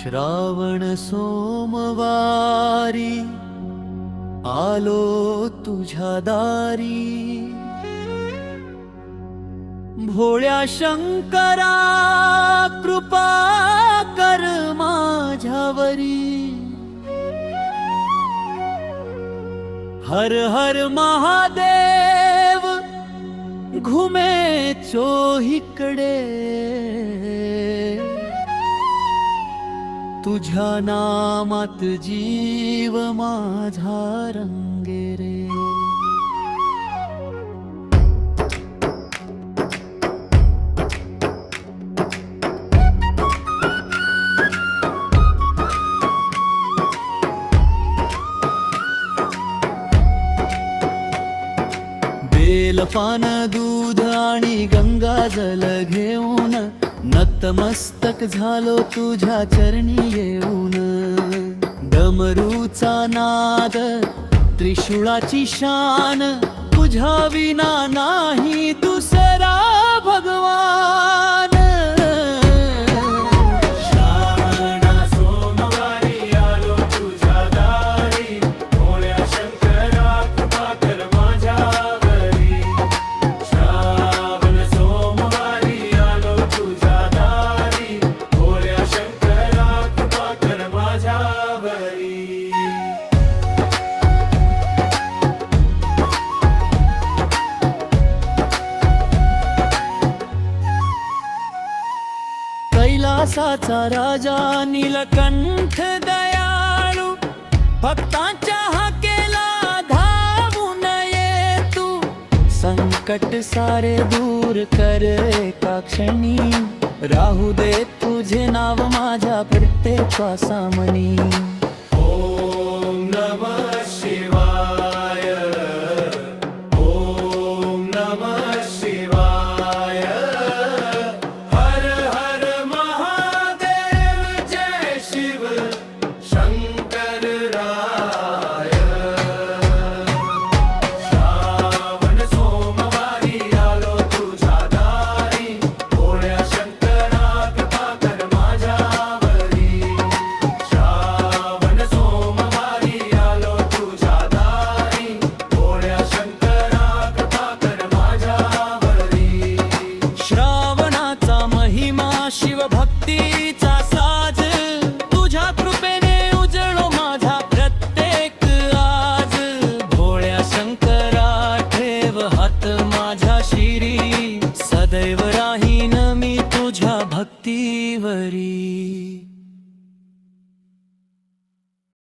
श्रावण सोमवारी आलो तुझ्या दारी, भोळ्या शंकरा कृपा कर माझ्यावरी। हर हर महादेव घुमे चोहीकडे, तुझ्या नामात जीव माझा रंगे रे। बेलपान दूध आणि गंगाजल घेऊन, नतमस्तक झालो तुझ्या चरणी येऊन। डमरूचा नाद त्रिशूळाची शान, तुझ्या विना नाही दुसरा भगवान। कैलासाचा राजा नीलकंठ दयाळू, भक्तांच्या हाकेला धावून ये तू। संकट सारे दूर कर एका क्षणी, राहू दे तुझे नाव माझ्या प्रत्येक श्वासामनी। ओम नमः शिवाय, ओम नमः शिवाय। हर हर महादेव, जय शिव शंकर राय। श्रावण सोमवारी आलो तुझ्या दारी, भोळ्या शंकरा कृपा कर माझ्यावरी। श्रावण सोमवारी आलो तुझ्या दारी, भोळ्या शंकरा कृपा कर माझ्यावरी। श्रावणाचा महिमा शिवभक्तीचा साज, तुझ्या कृपेने उजळो माझा प्रत्येक आज। भोळ्या शंकरा ठेव हात माझ्या शिरी, सदैव राहीन मी तुझ्या भक्तीवरी।